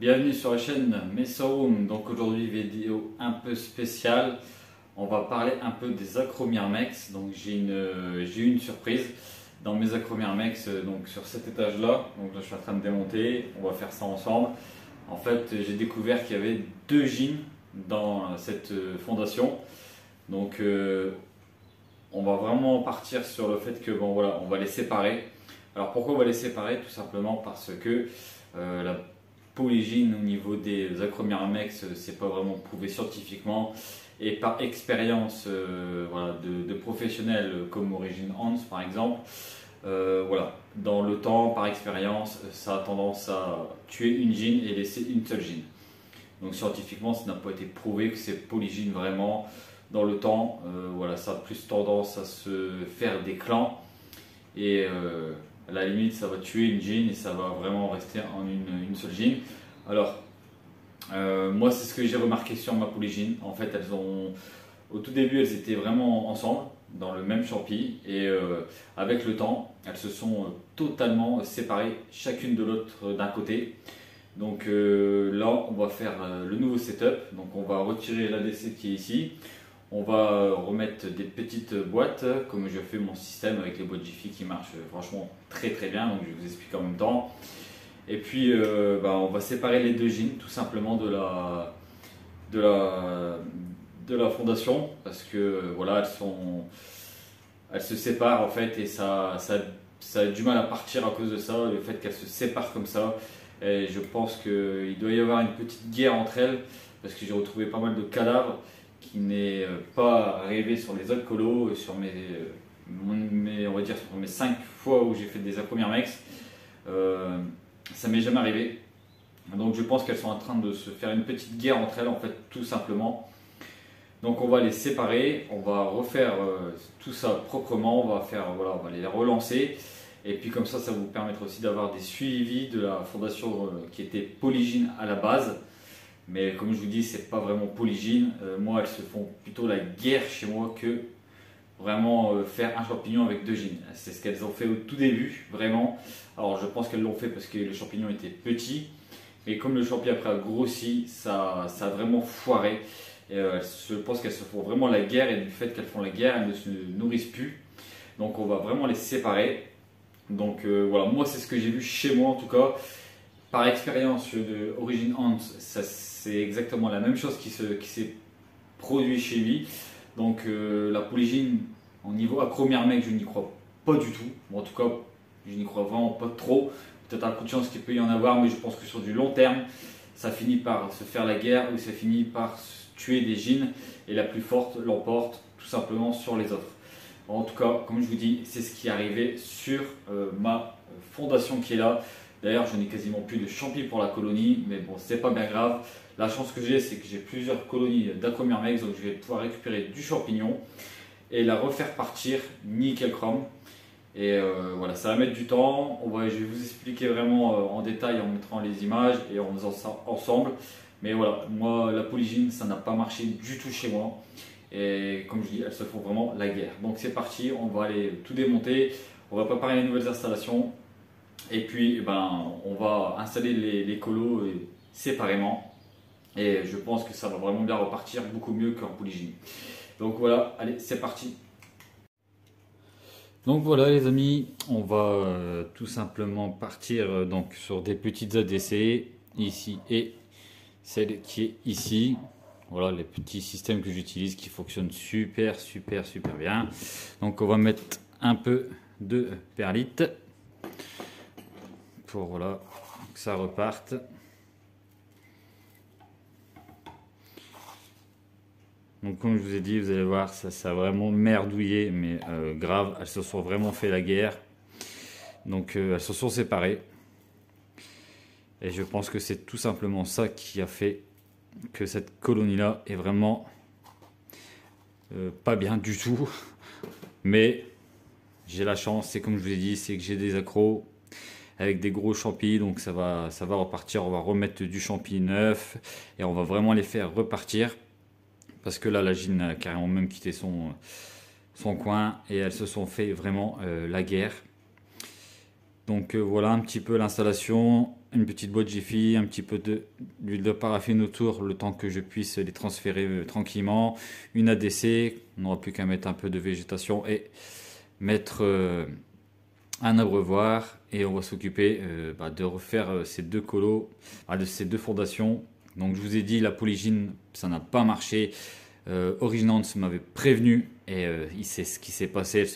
Bienvenue sur la chaîne Messorum. Donc aujourd'hui vidéo un peu spéciale. On va parler un peu des Acromyrmex. Donc j'ai eu une surprise dans mes Acromyrmex, donc sur cet étage là. Donc là je suis en train de démonter. On va faire ça ensemble. En fait j'ai découvert qu'il y avait deux jeans dans cette fondation. Donc on va vraiment partir sur le fait que bon voilà, on va les séparer. Alors pourquoi on va les séparer? Tout simplement parce que la polygine au niveau des Acromyrmex, c'est pas vraiment prouvé scientifiquement, et par expérience voilà, de professionnels comme Origin Hans par exemple, voilà, dans le temps, par expérience, ça a tendance à tuer une gene et laisser une seule gene. Donc scientifiquement, ça n'a pas été prouvé que c'est polygine vraiment. Dans le temps, voilà, ça a plus tendance à se faire des clans et à la limite ça va tuer une gene et ça va vraiment rester en une seule gene. Alors moi c'est ce que j'ai remarqué sur ma polygine. En fait au tout début elles étaient vraiment ensemble dans le même champi et avec le temps elles se sont totalement séparées chacune de l'autre d'un côté. Donc là on va faire le nouveau setup. Donc on va retirer l'ADC qui est ici. On va remettre des petites boîtes, comme je fais mon système avec les boîtes Jiffy qui marchent franchement très très bien, donc je vais vous expliquer en même temps. Et puis on va séparer les deux jeans tout simplement de la fondation, parce que voilà, elles se séparent en fait et ça a du mal à partir à cause de ça, le fait qu'elles se séparent comme ça. Et je pense qu'il doit y avoir une petite guerre entre elles, parce que j'ai retrouvé pas mal de cadavres qui n'est pas arrivé sur les autres colos, sur on va dire sur mes 5 fois où j'ai fait des Acromyrmex. Ça m'est jamais arrivé. Donc je pense qu'elles sont en train de se faire une petite guerre entre elles en fait, tout simplement. Donc on va les séparer, on va refaire tout ça proprement, voilà, on va les relancer. Et puis comme ça vous permettra aussi d'avoir des suivis de la fondation qui était polygine à la base. Mais comme je vous dis, c'est pas vraiment polygine. Moi, elles se font plutôt la guerre chez moi que vraiment faire un champignon avec deux gènes. C'est ce qu'elles ont fait au tout début, vraiment. Alors je pense qu'elles l'ont fait parce que le champignon était petit. Mais comme le champignon après a grossi, ça a vraiment foiré. Et je pense qu'elles se font vraiment la guerre. Et du fait qu'elles font la guerre, elles ne se nourrissent plus. Donc on va vraiment les séparer. Donc voilà, moi c'est ce que j'ai vu chez moi en tout cas. Par expérience de Origin Hans, c'est exactement la même chose qui s'est produit chez lui. Donc la polygine, au niveau Acromyrmex, je n'y crois pas du tout. Bon, en tout cas, je n'y crois vraiment pas trop. Peut-être un coup de chance qu'il peut y en avoir, mais je pense que sur du long terme, ça finit par se faire la guerre ou ça finit par tuer des gènes et la plus forte l'emporte tout simplement sur les autres. En tout cas, comme je vous dis, c'est ce qui est arrivé sur ma fondation qui est là. D'ailleurs, je n'ai quasiment plus de champi pour la colonie, mais bon, c'est pas bien grave. La chance que j'ai, c'est que j'ai plusieurs colonies d'Acromyrmex, donc je vais pouvoir récupérer du champignon et la refaire partir nickel chrome. Et voilà, ça va mettre du temps. Je vais vous expliquer vraiment en détail en mettant les images et en faisant ça ensemble. Mais voilà, moi, la polygine, ça n'a pas marché du tout chez moi. Et comme je dis, elles se font vraiment la guerre. Donc c'est parti, on va aller tout démonter. On va préparer les nouvelles installations. Et puis on va installer les colos séparément. Et je pense que ça va vraiment bien repartir, beaucoup mieux qu'en polygine. Donc voilà, allez, c'est parti. Donc voilà les amis, on va tout simplement partir donc sur des petites ADC ici et celle qui est ici. Voilà les petits systèmes que j'utilise qui fonctionnent super bien. Donc on va mettre un peu de perlite pour voilà, que ça reparte. Donc comme je vous ai dit, vous allez voir, ça a vraiment merdouillé, mais grave, elles se sont vraiment fait la guerre. Donc elles se sont séparées. Et je pense que c'est tout simplement ça qui a fait que cette colonie-là est vraiment pas bien du tout. Mais j'ai la chance, c'est comme je vous ai dit, c'est que j'ai des accros avec des gros champis, donc ça va repartir. On va remettre du champi neuf et on va vraiment les faire repartir. Parce que là, la gine a carrément même quitté son coin et elles se sont fait vraiment la guerre. Donc voilà un petit peu l'installation, une petite boîte Jiffy, un petit peu d'huile de paraffine autour, le temps que je puisse les transférer tranquillement, une ADC, on n'aura plus qu'à mettre un peu de végétation et mettre un abreuvoir, et on va s'occuper de refaire ces deux colos, de ces deux fondations. Donc je vous ai dit, la polygine ça n'a pas marché. Originants m'avait prévenu et il sait ce qui s'est passé. Elles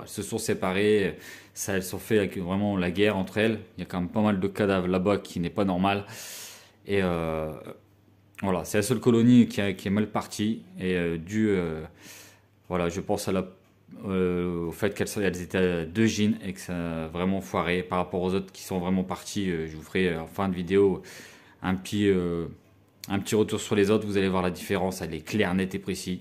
se sont séparées, elles sont fait vraiment la guerre entre elles. Il y a quand même pas mal de cadavres là-bas qui n'est pas normal. Et voilà, c'est la seule colonie qui est mal partie et voilà, je pense au fait qu'elles étaient à deux jeans et que ça a vraiment foiré par rapport aux autres qui sont vraiment partis. Je vous ferai en fin de vidéo un petit retour sur les autres, vous allez voir la différence, elle est claire, nette et précise.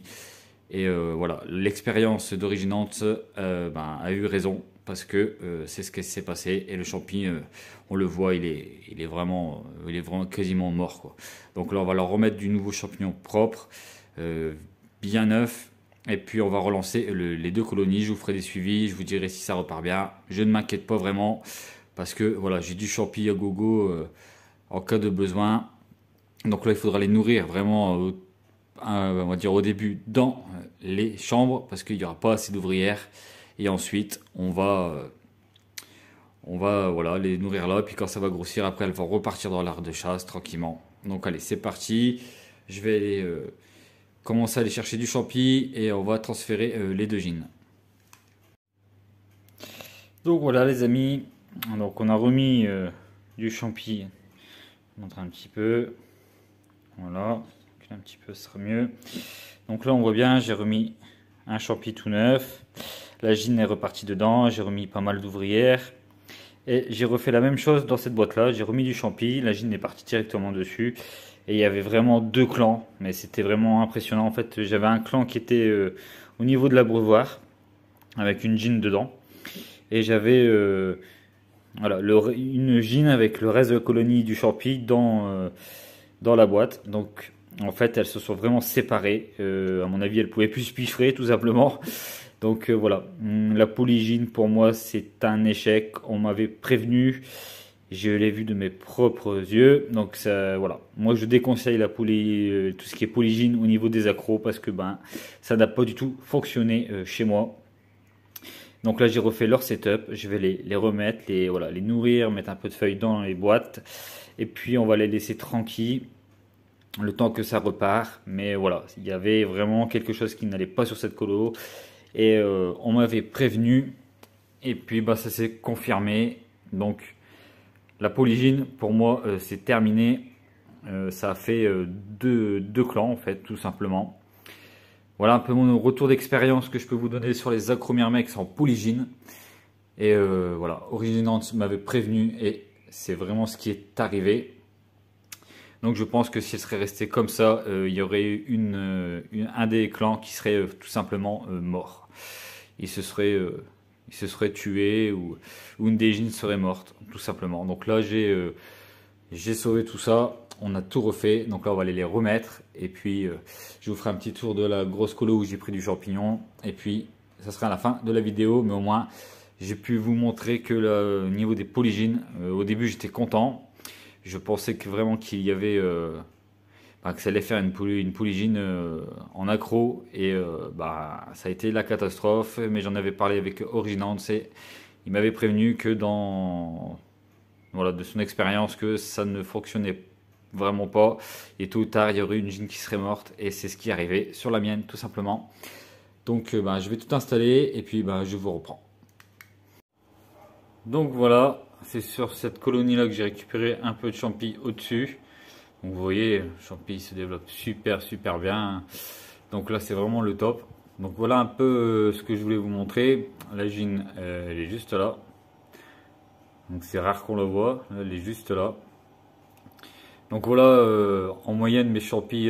Et voilà, l'expérience d'Originante a eu raison, parce que c'est ce qui s'est passé. Et le champi, on le voit, il est vraiment quasiment mort, quoi. Donc là, on va leur remettre du nouveau champignon propre, bien neuf. Et puis on va relancer les deux colonies, je vous ferai des suivis, je vous dirai si ça repart bien. Je ne m'inquiète pas vraiment, parce que voilà, j'ai du champi à gogo en cas de besoin. Donc là, il faudra les nourrir vraiment, on va dire au début, dans les chambres, parce qu'il n'y aura pas assez d'ouvrières. Et ensuite, on va voilà, les nourrir là. Puis quand ça va grossir, après, elles vont repartir dans l'art de chasse tranquillement. Donc allez, c'est parti. Je vais aller, commencer à aller chercher du champi et on va transférer les deux jeans. Donc voilà les amis, donc on a remis du champi. Je vous montre un petit peu. Voilà, un petit peu, ce sera mieux. Donc là, on voit bien, j'ai remis un champi tout neuf. La gine est repartie dedans. J'ai remis pas mal d'ouvrières. Et j'ai refait la même chose dans cette boîte-là. J'ai remis du champi. La gine est partie directement dessus. Et il y avait vraiment deux clans. Mais c'était vraiment impressionnant. En fait, j'avais un clan qui était au niveau de l'abreuvoir, avec une gine dedans. Et j'avais voilà, une gine avec le reste de la colonie du champi dans la boîte. Donc en fait elles se sont vraiment séparées, à mon avis elles pouvaient plus se piffrer tout simplement. Donc voilà, la polygine pour moi c'est un échec, on m'avait prévenu, je l'ai vu de mes propres yeux. Donc ça, voilà, moi je déconseille tout ce qui est polygine au niveau des accros, parce que ça n'a pas du tout fonctionné chez moi. Donc là j'ai refait leur setup, je vais les remettre, les nourrir, mettre un peu de feuilles dans les boîtes. Et puis on va les laisser tranquilles le temps que ça repart. Mais voilà, il y avait vraiment quelque chose qui n'allait pas sur cette colo. Et on m'avait prévenu. Et puis ça s'est confirmé. Donc la polygine pour moi c'est terminé. Ça a fait deux clans en fait, tout simplement. Voilà un peu mon retour d'expérience que je peux vous donner sur les Acromyrmex en polygine. Et voilà, Originants m'avait prévenu et c'est vraiment ce qui est arrivé. Donc je pense que si elle serait restée comme ça, il y aurait un des clans qui serait tout simplement mort. Il se serait tué, ou une des jeans serait morte, tout simplement. Donc là j'ai sauvé tout ça, on a tout refait. Donc là on va aller les remettre. Et puis je vous ferai un petit tour de la grosse colo où j'ai pris du champignon. Et puis ça sera à la fin de la vidéo, mais au moins j'ai pu vous montrer que au niveau des polygines, au début j'étais content. Je pensais que vraiment qu'il y avait, que ça allait faire une polygine en accro. Et ça a été la catastrophe. Mais j'en avais parlé avec Originants et il m'avait prévenu que de son expérience, que ça ne fonctionnait vraiment pas. Et tôt ou tard, il y aurait une jean qui serait morte. Et c'est ce qui est arrivé sur la mienne, tout simplement. Donc je vais tout installer et puis je vous reprends. Donc voilà, c'est sur cette colonie là que j'ai récupéré un peu de champi au-dessus. Donc vous voyez, le champi se développe super bien. Donc là c'est vraiment le top. Donc voilà un peu ce que je voulais vous montrer. La gine elle est juste là. Donc c'est rare qu'on la voit, elle est juste là. Donc voilà en moyenne mes champis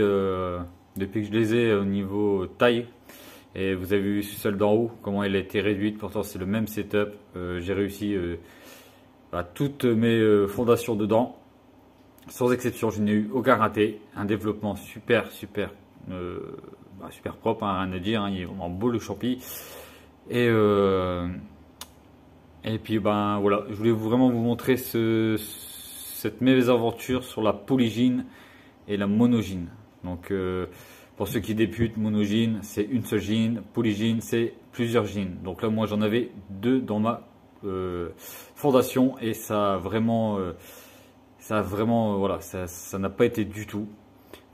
depuis que je les ai au niveau taille. Et vous avez vu celle d'en haut, comment elle a été réduite. Pourtant c'est le même setup. J'ai réussi toutes mes fondations dedans. Sans exception, je n'ai eu aucun raté. Un développement super propre, rien à dire. Il est vraiment beau le champi. Et Et puis ben voilà, je voulais vraiment vous montrer cette mésaventure sur la polygyne et la monogyne. Donc pour ceux qui débutent, monogyne c'est une seule gyne, polygyne c'est plusieurs gynes. Donc là moi j'en avais 2 dans ma fondation et ça a vraiment, voilà, ça n'a pas été du tout.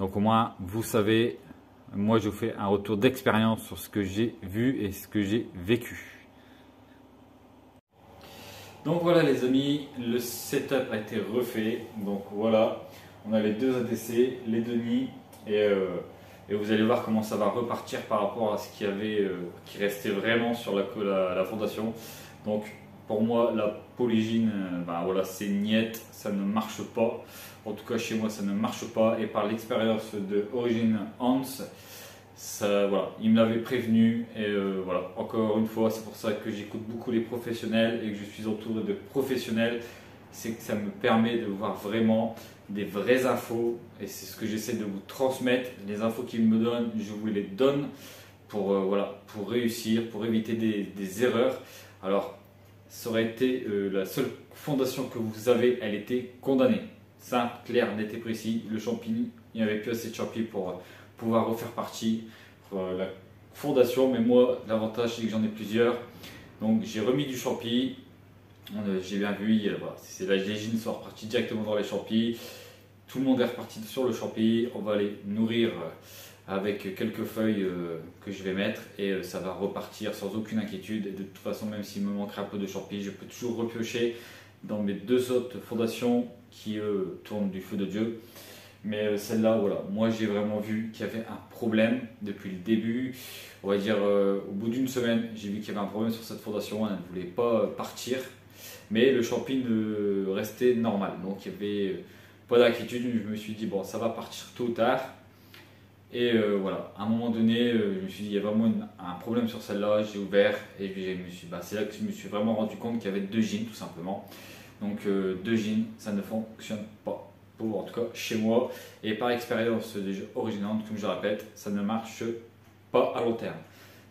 Donc au moins vous savez, moi je vous fais un retour d'expérience sur ce que j'ai vu et ce que j'ai vécu. Donc voilà les amis, le setup a été refait. Donc voilà, on a les 2 ADC, les 2 nids et vous allez voir comment ça va repartir par rapport à ce qu'il y avait, qui restait vraiment sur la fondation. Donc pour moi la polygyne, ben voilà, c'est niette, ça ne marche pas. En tout cas chez moi ça ne marche pas et par l'expérience de Origin Hans, ça, voilà, il me l'avait prévenu et voilà, encore une fois, c'est pour ça que j'écoute beaucoup les professionnels et que je suis entouré de professionnels, c'est que ça me permet de voir vraiment des vraies infos et c'est ce que j'essaie de vous transmettre. Les infos qu'ils me donnent, je vous les donne pour, voilà, pour réussir, pour éviter des erreurs. Alors, ça aurait été la seule fondation que vous avez, elle était condamnée. Simple, clair, net et précis. Le champignon, il n'y avait plus assez de champi pour pouvoir refaire partie la fondation, mais moi l'avantage c'est que j'en ai plusieurs, donc j'ai remis du champi, j'ai bien vu, voilà, les gynes sont repartis directement dans les champis, tout le monde est reparti sur le champi, on va les nourrir avec quelques feuilles que je vais mettre et ça va repartir sans aucune inquiétude et de toute façon même s'il me manquerait un peu de champi, je peux toujours repiocher dans mes 2 autres fondations qui tournent du feu de Dieu. Mais celle-là, voilà, moi j'ai vraiment vu qu'il y avait un problème depuis le début. On va dire au bout d'une semaine, j'ai vu qu'il y avait un problème sur cette fondation, elle ne voulait pas partir. Mais le champi restait normal, donc il n'y avait pas d'inquiétude. Je me suis dit, bon, ça va partir tôt ou tard. Et voilà, à un moment donné, je me suis dit, il y a vraiment un problème sur celle-là. J'ai ouvert et puis c'est là que je me suis vraiment rendu compte qu'il y avait 2 gynes tout simplement. Donc 2 gynes, ça ne fonctionne pas. En tout cas chez moi et par expérience déjà originale, comme je répète, ça ne marche pas à long terme.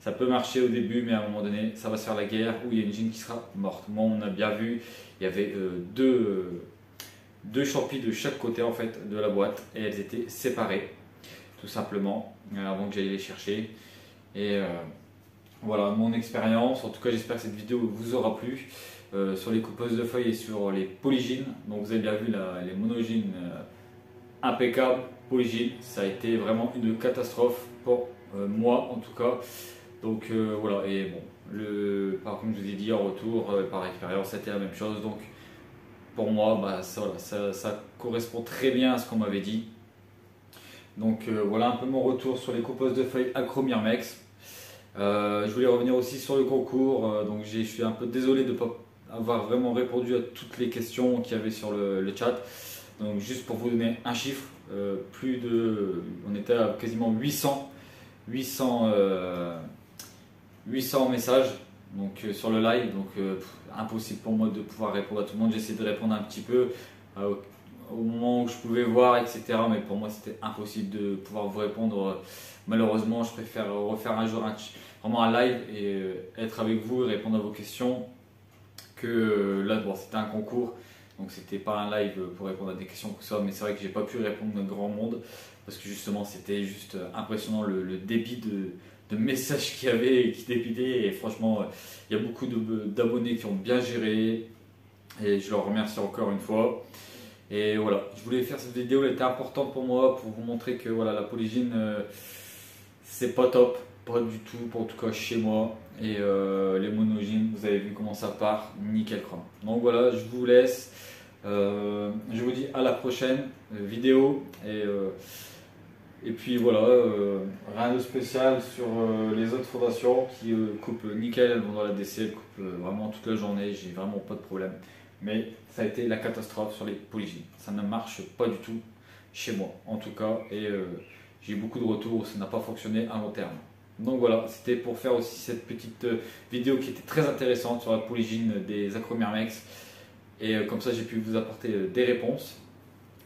Ça peut marcher au début, mais à un moment donné, ça va se faire la guerre où il y a une gyne qui sera morte. Moi, on a bien vu, il y avait deux champis de chaque côté en fait de la boîte et elles étaient séparées, tout simplement, avant que j'aille les chercher. Et voilà mon expérience. En tout cas, j'espère que cette vidéo vous aura plu. Sur les coupeuses de feuilles et sur les polygynes. Donc vous avez bien vu les monogynes impeccables. Polygynes, ça a été vraiment une catastrophe pour moi en tout cas. Donc voilà, et bon, comme je vous ai dit en retour, par expérience, c'était la même chose. Donc pour moi, bah, ça correspond très bien à ce qu'on m'avait dit. Donc voilà un peu mon retour sur les coupeuses de feuilles Acromyrmex. Je voulais revenir aussi sur le concours. Donc je suis un peu désolé de ne pas avoir vraiment répondu à toutes les questions qu'il y avait sur le chat. Donc juste pour vous donner un chiffre, on était à quasiment 800 messages donc, sur le live. Donc impossible pour moi de pouvoir répondre à tout le monde. J'essaie de répondre un petit peu au moment où je pouvais voir, etc. Mais pour moi c'était impossible de pouvoir vous répondre. Malheureusement, je préfère refaire un jour vraiment un live et être avec vous et répondre à vos questions. Que là, bon, c'était un concours, donc c'était pas un live pour répondre à des questions que ça, mais c'est vrai que j'ai pas pu répondre à grand monde parce que justement c'était juste impressionnant le débit de messages qu'il y avait et qui débitaient. Et franchement, il y a beaucoup d'abonnés qui ont bien géré et je leur remercie encore une fois. Et voilà, je voulais faire cette vidéo, elle était importante pour moi pour vous montrer que voilà, la polygyne c'est pas top. Pas du tout, en tout cas chez moi. Et les monogynes, vous avez vu comment ça part, nickel chrome. Donc voilà, je vous laisse. Je vous dis à la prochaine vidéo. Et puis voilà, rien de spécial sur les autres fondations qui coupent nickel, elles vont dans la DC, elles coupent vraiment toute la journée, j'ai vraiment pas de problème. Mais ça a été la catastrophe sur les polygynes. Ça ne marche pas du tout chez moi en tout cas. Et j'ai eu beaucoup de retours, ça n'a pas fonctionné à long terme. Donc voilà, c'était pour faire aussi cette petite vidéo qui était très intéressante sur la polygyne des Acromyrmex. Et comme ça, j'ai pu vous apporter des réponses,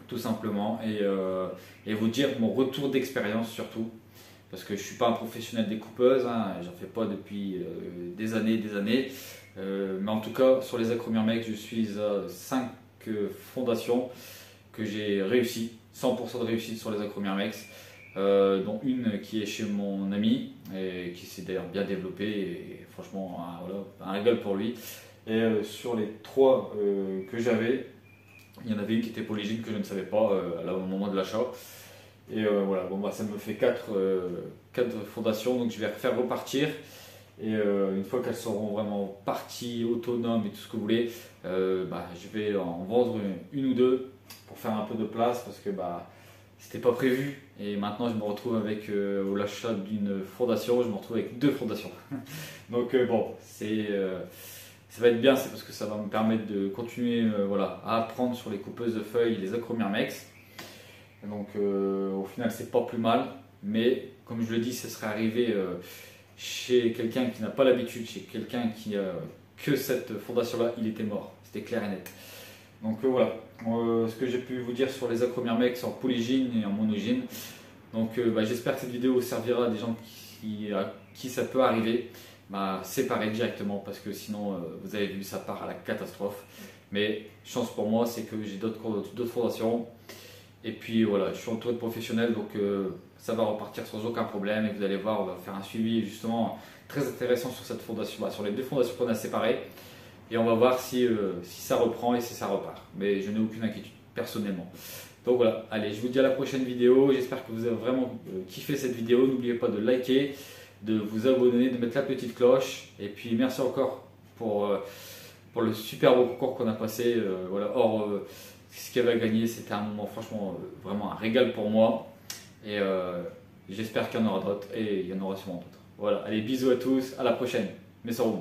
tout simplement, et vous dire mon retour d'expérience surtout. Parce que je ne suis pas un professionnel des coupeuses, hein, j'en fais pas depuis des années. Mais en tout cas, sur les Acromyrmex, je suis à 5 fondations que j'ai réussi, 100% de réussite sur les Acromyrmex, dont une qui est chez mon ami et qui s'est d'ailleurs bien développée et franchement voilà, un régal pour lui. Et sur les 3 que j'avais, il y en avait une qui était polygine que je ne savais pas là, au moment de l'achat. Et voilà, bon, bah, ça me fait 4 fondations, donc je vais faire repartir. Et une fois qu'elles seront vraiment parties, autonomes et tout ce que vous voulez, bah, je vais en vendre une ou deux pour faire un peu de place parce que bah, c'était pas prévu. Et maintenant, je me retrouve avec, au l'achat d'une fondation, je me retrouve avec 2 fondations. Donc bon, ça va être bien, c'est parce que ça va me permettre de continuer voilà, à apprendre sur les coupeuses de feuilles, les Acromyrmex. Donc au final, c'est pas plus mal, mais comme je le dis, ça serait arrivé chez quelqu'un qui n'a pas l'habitude, chez quelqu'un qui a que cette fondation-là, il était mort, c'était clair et net. Donc voilà, ce que j'ai pu vous dire sur les Acromyrmex en polygine et en monogine. Donc bah, j'espère que cette vidéo servira à des gens à qui ça peut arriver. Bah, séparer directement parce que sinon vous avez vu ça part à la catastrophe. Mais chance pour moi, c'est que j'ai d'autres fondations. Et puis voilà, je suis entouré de professionnels, donc ça va repartir sans aucun problème. Et vous allez voir, on va faire un suivi justement très intéressant sur cette fondation, sur les 2 fondations qu'on a séparées. Et on va voir si ça reprend et si ça repart. Mais je n'ai aucune inquiétude, personnellement. Donc voilà, allez, je vous dis à la prochaine vidéo. J'espère que vous avez vraiment kiffé cette vidéo. N'oubliez pas de liker, de vous abonner, de mettre la petite cloche. Et puis merci encore pour le super beau concours qu'on a passé. Voilà, ce qu'il avait gagné, c'était un moment franchement vraiment un régal pour moi. Et j'espère qu'il y en aura d'autres et il y en aura sûrement d'autres. Voilà, allez, bisous à tous, à la prochaine. Mais ça roule.